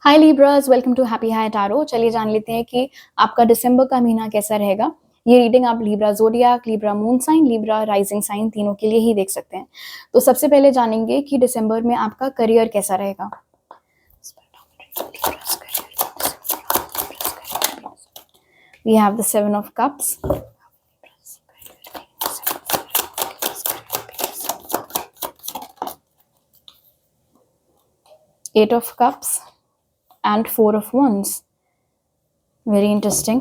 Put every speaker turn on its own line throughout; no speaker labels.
Hi Libras, welcome to happy high tarot. चलिए जान लेते हैं कि आपका दिसंबर का महीना कैसा रहेगा। ये रीडिंग आप Libra zodiac, Libra moon sign, Libra rising sign तीनों के लिए ही देख सकते हैं। तो सबसे पहले जानेंगे कि दिसंबर में आपका करियर कैसा रहेगा। We have the Seven of Cups, Eight of Cups, and Four of Wands. Very interesting.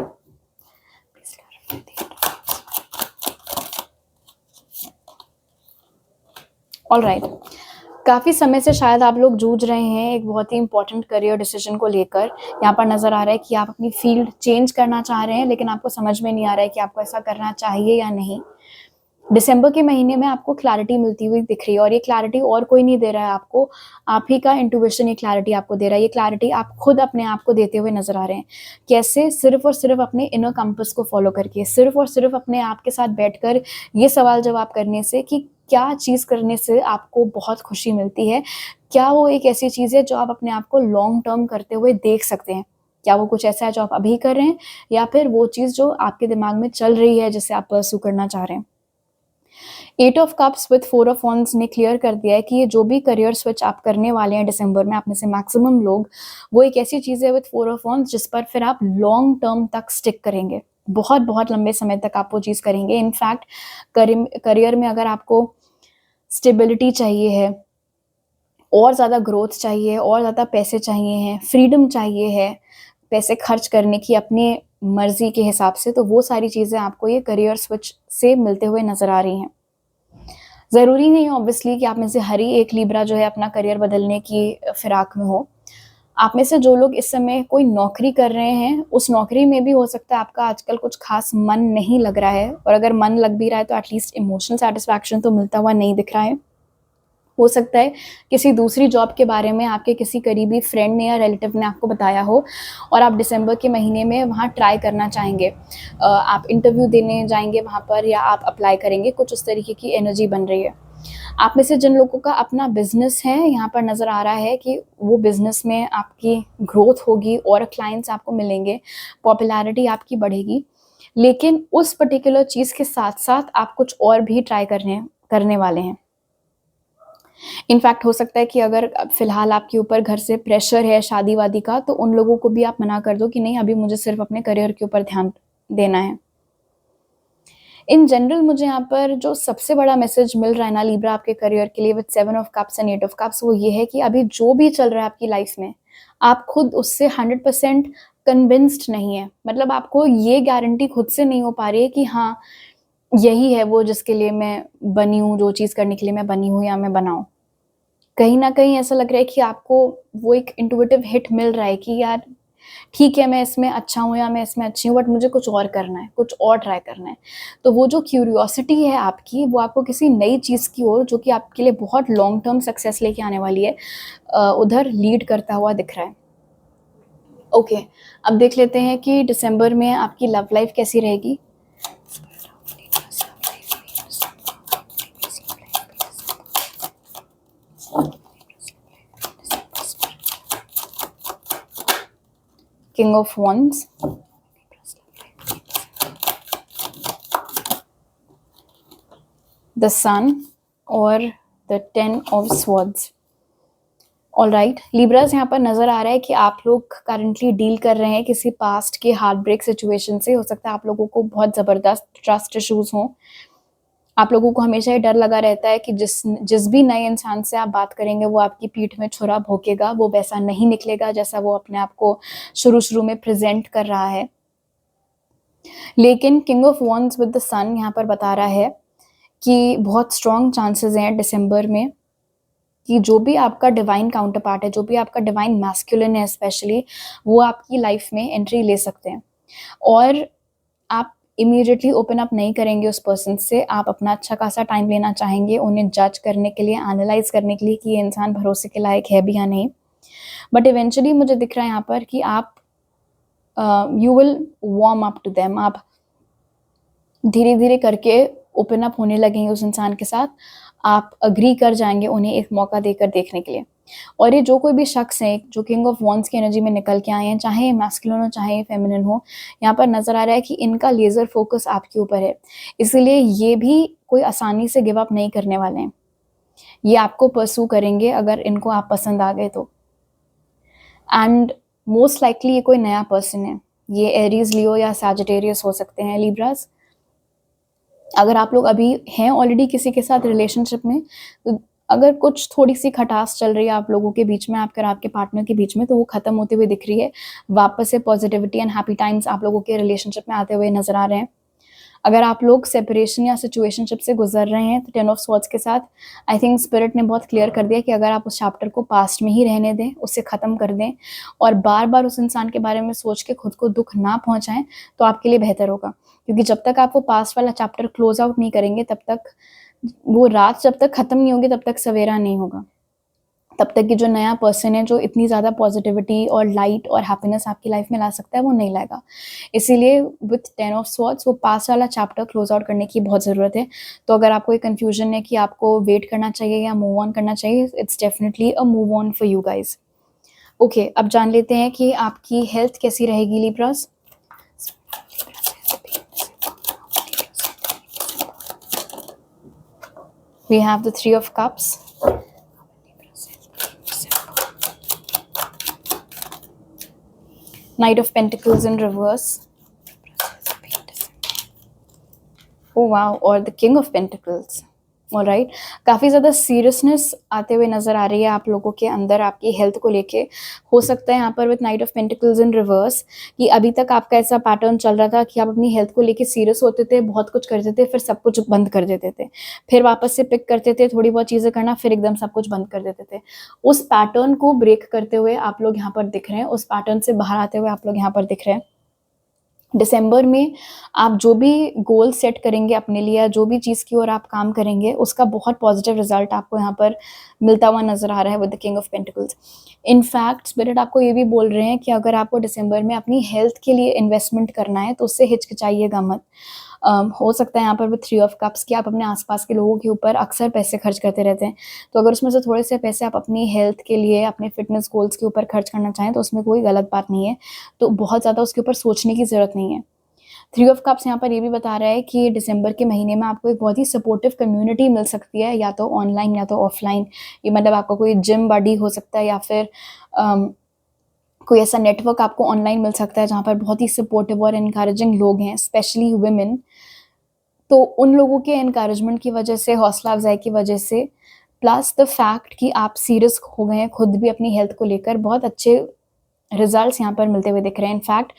All right, काफ़ी समय से शायद आप लोग जूझ रहे हैं एक बहुत ही इंपॉर्टेंट करियर डिसीजन को लेकर। यहाँ पर नज़र आ रहा है कि आप अपनी फील्ड चेंज करना चाह रहे हैं, लेकिन आपको समझ में नहीं आ रहा है कि आपको ऐसा करना चाहिए या नहीं। दिसंबर के महीने में आपको क्लैरिटी मिलती हुई दिख रही है, और ये क्लैरिटी और कोई नहीं दे रहा है आपको, आप ही का इंट्यूशन ये क्लैरिटी आपको दे रहा है। ये क्लैरिटी आप खुद अपने आप को देते हुए नजर आ रहे हैं। कैसे? सिर्फ और सिर्फ अपने इनर कंपस को फॉलो करके, सिर्फ और सिर्फ अपने आप के साथ बैठकर ये सवाल जवाब करने से कि क्या चीज़ करने से आपको बहुत खुशी मिलती है, क्या वो एक ऐसी चीज़ है जो आप अपने आप को लॉन्ग टर्म करते हुए देख सकते हैं। क्या वो कुछ ऐसा है जो आप अभी कर रहे हैं, या फिर वो चीज़ जो आपके दिमाग में चल रही है जिसे आप परस्यू करना चाह रहे हैं। Eight of cups with four of wands ने क्लियर कर दिया है कि ये जो भी करियर स्विच आप करने वाले हैं दिसंबर में, आप में से मैक्सिमम लोग, वो एक ऐसी चीज़ है विद फोर ऑफ वॉन्ड्स जिस पर फिर आप लॉन्ग टर्म तक स्टिक करेंगे। बहुत बहुत लंबे समय तक आप वो चीज़ करेंगे। इनफैक्ट करियर में अगर आपको स्टेबिलिटी चाहिए है, और ज़्यादा ग्रोथ चाहिए, और ज़्यादा पैसे चाहिए हैं, फ्रीडम चाहिए है पैसे खर्च करने की अपनी मर्जी के हिसाब से, तो वो सारी चीज़ें आपको ये करियर स्विच से मिलते हुए नज़र आ रही हैं। ज़रूरी नहीं है ऑब्वियसली कि आप में से हर ही एक लिब्रा जो है अपना करियर बदलने की फिराक में हो। आप में से जो लोग इस समय कोई नौकरी कर रहे हैं, उस नौकरी में भी हो सकता है आपका आजकल कुछ खास मन नहीं लग रहा है, और अगर मन लग भी रहा है तो एटलीस्ट इमोशनल सैटिस्फैक्शन तो मिलता हुआ नहीं दिख रहा है। हो सकता है किसी दूसरी जॉब के बारे में आपके किसी करीबी फ्रेंड ने या रिलेटिव ने आपको बताया हो, और आप दिसंबर के महीने में वहाँ ट्राई करना चाहेंगे। आप इंटरव्यू देने जाएंगे वहाँ पर, या आप अप्लाई करेंगे, कुछ उस तरीके की एनर्जी बन रही है। आप में से जिन लोगों का अपना बिजनेस है, यहाँ पर नज़र आ रहा है कि वो बिजनेस में आपकी ग्रोथ होगी और क्लाइंट्स आपको मिलेंगे, पॉपुलैरिटी आपकी बढ़ेगी। लेकिन उस पर्टिकुलर चीज़ के साथ साथ आप कुछ और भी ट्राई करने वाले हैं। इनफैक्ट हो सकता है कि अगर फिलहाल आपके ऊपर घर से प्रेशर है शादी वादी का, तो उन लोगों को भी आप मना कर दो कि नहीं, अभी मुझे सिर्फ अपने करियर के ऊपर ध्यान देना है। इन जनरल मुझे यहाँ पर जो सबसे बड़ा मैसेज मिल रहा है ना लिब्रा आपके करियर के लिए with seven of cups and eight of cups, वो ये है कि अभी जो भी चल रहा है आपकी लाइफ में, आप खुद उससे 100% कन्विंस्ड नहीं है। मतलब आपको ये गारंटी खुद से नहीं हो पा रही है कि हाँ, यही है वो जिसके लिए मैं बनी हूँ, जो चीज़ करने के लिए मैं बनी हूँ या मैं बनाऊँ। कहीं न कहीं ऐसा लग रहा है कि आपको वो एक इंट्यूटिव हिट मिल रहा है कि यार ठीक है, मैं इसमें अच्छा हूँ या मैं इसमें अच्छी हूँ, बट मुझे कुछ और करना है, कुछ और ट्राई करना है। तो वो जो क्यूरियोसिटी है आपकी, वो आपको किसी नई चीज़ की ओर, जो कि आपके लिए बहुत लॉन्ग टर्म सक्सेस लेके आने वाली है, उधर लीड करता हुआ दिख रहा है। ओके, अब देख लेते हैं कि दिसंबर में आपकी लव लाइफ कैसी रहेगी। किंग ऑफ वंड्स, द सन और the 10 of swords. All right Libras, यहाँ पर नज़र आ रहा है कि आप लोग करंटली डील कर रहे हैं किसी पास्ट के हार्ट ब्रेक सिचुएशन से। हो सकता है आप लोगों को बहुत ज़बरदस्त ट्रस्ट इशूज़ हों। आप लोगों को हमेशा ये डर लगा रहता है कि जिस भी नए इंसान से आप बात करेंगे, वो आपकी पीठ में छुरा भोंकेगा, वो वैसा नहीं निकलेगा जैसा वो अपने आप को शुरू में प्रेजेंट कर रहा है। लेकिन king of wands with the sun यहाँ पर बता रहा है कि बहुत स्ट्रॉन्ग चांसेस हैं दिसंबर में कि जो भी आपका डिवाइन काउंटर पार्ट है, जो भी आपका डिवाइन मैस्कुलिन है स्पेशली, वो आपकी लाइफ में एंट्री ले सकते हैं। और आप इमीडिएटली ओपन अप नहीं करेंगे उस पर्सन से, आप अपना अच्छा खासा टाइम लेना चाहेंगे उन्हें जज करने के लिए, एनालाइज करने के लिए कि ये इंसान भरोसे के लायक है भी या नहीं। बट इवेंचुअली मुझे दिख रहा है यहाँ पर कि आप you will warm up to them. आप धीरे धीरे करके ओपन अप होने लगेंगे उस इंसान के साथ, आप अग्री कर जाएंगे उन्हें एक मौका देकर देखने के लिए। और ये जो कोई भी शख्स है जो किंग ऑफ वॉन्ड्स की एनर्जी में निकल के आए हैं, चाहे मैस्कुलिन हो चाहे फेमिनिन हो, यहाँ पर नज़र आ रहा है कि इनका लेज़र फोकस आपके ऊपर है, इसलिए ये भी कोई आसानी से गिव अप नहीं करने वाले हैं। ये आपको परसू करेंगे अगर इनको आप पसंद आ गए तो। एंड मोस्ट लाइकली ये कोई नया पर्सन है, ये एरीज, लियो या सैजिटेरियस हो सकते हैं, लिब्रास। अगर आप लोग अभी हैं ऑलरेडी किसी के साथ रिलेशनशिप में, तो अगर कुछ थोड़ी सी खटास चल रही है आप लोगों के बीच में, आपके पार्टनर के बीच में, तो वो खत्म होती हुई दिख रही है। वापस से पॉजिटिविटी एंड हैप्पी टाइम्स आप लोगों के रिलेशनशिप में आते हुए नजर आ रहे हैं। अगर आप लोग सेपरेशन या सिचुएशनशिप से गुजर रहे हैं तो 10 ऑफ स्वॉर्ड्स के साथ आई थिंक स्पिरिट ने बहुत क्लियर कर दिया कि अगर आप उस चैप्टर को पास्ट में ही रहने दें, उससे ख़त्म कर दें और बार बार उस इंसान के बारे में सोच के खुद को दुख ना पहुंचाएं, तो आपके लिए बेहतर होगा। क्योंकि जब तक आप वो पास्ट वाला चैप्टर क्लोज आउट नहीं करेंगे, तब तक वो रात जब तक ख़त्म नहीं होगी, तब तक सवेरा नहीं होगा। तब तक कि जो नया पर्सन है जो इतनी ज़्यादा पॉजिटिविटी और लाइट और हैप्पीनेस आपकी लाइफ में ला सकता है, वो नहीं लाएगा। इसीलिए विथ 10 ऑफ स्वॉर्ड्स वो पास वाला चैप्टर क्लोज आउट करने की बहुत ज़रूरत है। तो अगर आपको ये कन्फ्यूजन है कि आपको वेट करना चाहिए या मूव ऑन करना चाहिए, it's definitely a move on for you guys. Okay, अब जान लेते हैं कि आपकी हेल्थ कैसी रहेगी Libras. We have the 3 of cups. Knight of Pentacles in reverse. Oh wow, और the King of Pentacles. Alright, काफ़ी ज़्यादा सीरियसनेस आते हुए नज़र आ रही है आप लोगों के अंदर आपकी हेल्थ को लेके। हो सकता है यहाँ पर with night of pentacles in reverse कि अभी तक आपका ऐसा पैटर्न चल रहा था कि आप अपनी हेल्थ को लेके सीरियस होते थे, बहुत कुछ करते थे, फिर सब कुछ बंद कर देते थे, फिर वापस से पिक करते थे थोड़ी बहुत चीज़ें करना, फिर एकदम सब कुछ बंद कर देते थे। उस पैटर्न को ब्रेक करते हुए आप लोग यहाँ पर दिख रहे हैं, उस पैटर्न से बाहर आते हुए आप लोग यहाँ पर दिख रहे हैं। दिसंबर में आप जो भी गोल सेट करेंगे अपने लिए, जो भी चीज़ की ओर आप काम करेंगे, उसका बहुत पॉजिटिव रिजल्ट आपको यहाँ पर मिलता हुआ नज़र आ रहा है with the king of pentacles. In fact spirit आपको ये भी बोल रहे हैं कि अगर आपको दिसंबर में अपनी हेल्थ के लिए इन्वेस्टमेंट करना है तो उससे हिचकिचाइएगा मत। हो सकता है यहाँ पर विद 3 ऑफ कप्स कि आप अपने आसपास के लोगों के ऊपर अक्सर पैसे खर्च करते रहते हैं, तो अगर उसमें से थोड़े से पैसे आप अपनी हेल्थ के लिए, अपने फिटनेस गोल्स के ऊपर खर्च करना चाहें तो उसमें कोई गलत बात नहीं है, तो बहुत ज़्यादा उसके ऊपर सोचने की ज़रूरत नहीं है। 3 ऑफ कप्स यहाँ पर ये भी बता रहा है कि दिसंबर के महीने में आपको एक बहुत ही सपोर्टिव कम्युनिटी मिल सकती है, या तो ऑनलाइन या तो ऑफलाइन। ये मतलब आपका कोई जिम बडी हो सकता है, या फिर कोई ऐसा नेटवर्क आपको ऑनलाइन मिल सकता है जहाँ पर बहुत ही सपोर्टिव और इनकरेजिंग लोग हैं, स्पेशली वुमेन। तो उन लोगों के इनकरेजमेंट की वजह से, हौसला अफजाई की वजह से, प्लस द फैक्ट कि आप सीरियस हो गए हैं खुद भी अपनी हेल्थ को लेकर, बहुत अच्छे रिजल्ट्स यहाँ पर मिलते हुए दिख रहे हैं। इनफैक्ट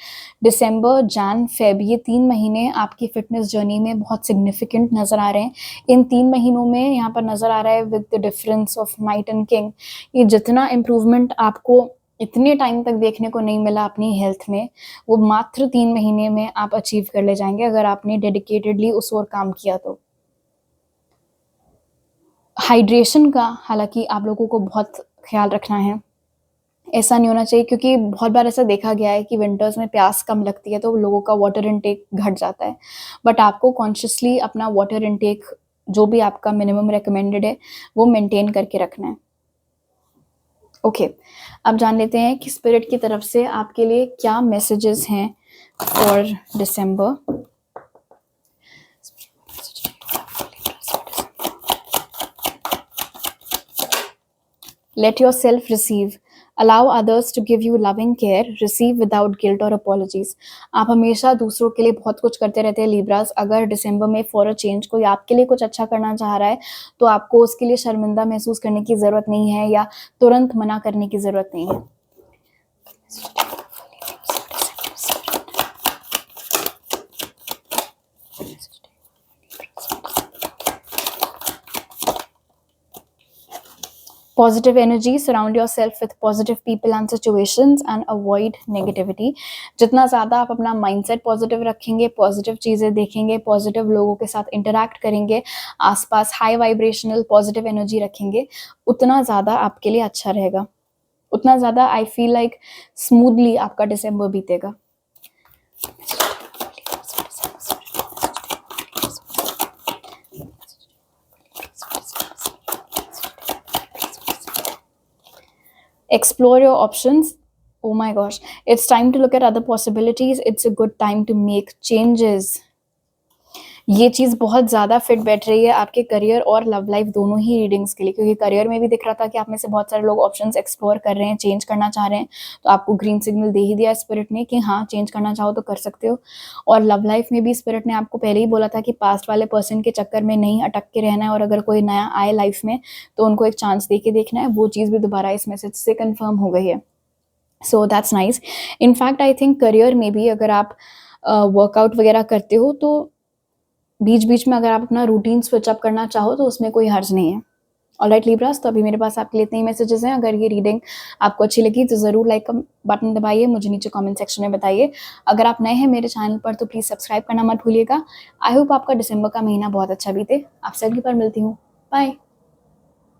दिसंबर, जैन, फेब, ये 3 महीने आपकी फिटनेस जर्नी में बहुत सिग्निफिकेंट नज़र आ रहे हैं। इन 3 महीनों में यहाँ पर नज़र आ रहा है with the difference of night and king, ये जितना इम्प्रूवमेंट आपको इतने टाइम तक देखने को नहीं मिला अपनी हेल्थ में, वो मात्र 3 महीने में आप अचीव कर ले जाएंगे अगर आपने डेडिकेटेडली उस ओर काम किया तो। हाइड्रेशन का हालांकि आप लोगों को बहुत ख्याल रखना है, ऐसा नहीं होना चाहिए, क्योंकि बहुत बार ऐसा देखा गया है कि विंटर्स में प्यास कम लगती है तो लोगों का वाटर इनटेक घट जाता है। बट आपको कॉन्शियसली अपना वाटर इनटेक, जो भी आपका मिनिमम रिकमेंडेड है, वो मेंटेन करके रखना है। ओके, अब जान लेते हैं कि स्पिरिट की तरफ से आपके लिए क्या मैसेजेस हैं for December. Let yourself receive. Allow others to give you loving care. Receive without guilt or apologies. आप हमेशा दूसरों के लिए बहुत कुछ करते रहते हैं लिब्रास। अगर दिसंबर में फॉर अ चेंज कोई आपके लिए कुछ अच्छा करना चाह रहा है, तो आपको उसके लिए शर्मिंदा महसूस करने की ज़रूरत नहीं है या तुरंत मना करने की ज़रूरत नहीं है। Positive energy, surround yourself with positive people and situations and avoid negativity. जितना ज़्यादा आप अपना माइंडसेट पॉजिटिव रखेंगे, पॉजिटिव चीज़ें देखेंगे, पॉजिटिव लोगों के साथ इंटरैक्ट करेंगे, आसपास हाई वाइब्रेशनल पॉजिटिव एनर्जी रखेंगे, उतना ज़्यादा आपके लिए अच्छा रहेगा, उतना ज़्यादा आई फील लाइक स्मूथली आपका दिसंबर बीतेगा। explore your options. Oh my gosh, it's time to look at other possibilities. It's a good time to make changes. ये चीज़ बहुत ज़्यादा फिट बैठ रही है आपके करियर और लव लाइफ दोनों ही रीडिंग्स के लिए, क्योंकि करियर में भी दिख रहा था कि आप में से बहुत सारे लोग ऑप्शंस एक्सप्लोर कर रहे हैं, चेंज करना चाह रहे हैं, तो आपको ग्रीन सिग्नल दे ही दिया स्पिरिट ने कि हाँ, चेंज करना चाहो तो कर सकते हो। और लव लाइफ में भी स्पिरिट ने आपको पहले ही बोला था कि पास्ट वाले पर्सन के चक्कर में नहीं अटक के रहना है, और अगर कोई नया आए लाइफ में तो उनको एक चांस दे के देखना है। वो चीज़ भी दोबारा इस मैसेज से कन्फर्म हो गई है। So that's nice. In fact I think career में भी अगर आप वर्कआउट वगैरह करते हो तो बीच-बीच में अगर आप अपना रूटीन स्विच अप करना चाहो तो उसमें कोई हर्ज नहीं है। ऑलराइट लिब्रास, तो अभी मेरे पास आपके लिए इतने ही मैसेजेस हैं। अगर ये रीडिंग आपको अच्छी लगी तो ज़रूर लाइक का बटन दबाइए, मुझे नीचे कमेंट सेक्शन में बताइए। अगर आप नए हैं मेरे चैनल पर तो प्लीज़ सब्सक्राइब करना मत भूलिएगा। आई होप आपका दिसंबर का महीना बहुत अच्छा बीते। आपसे अगली बार मिलती हूँ। बाय।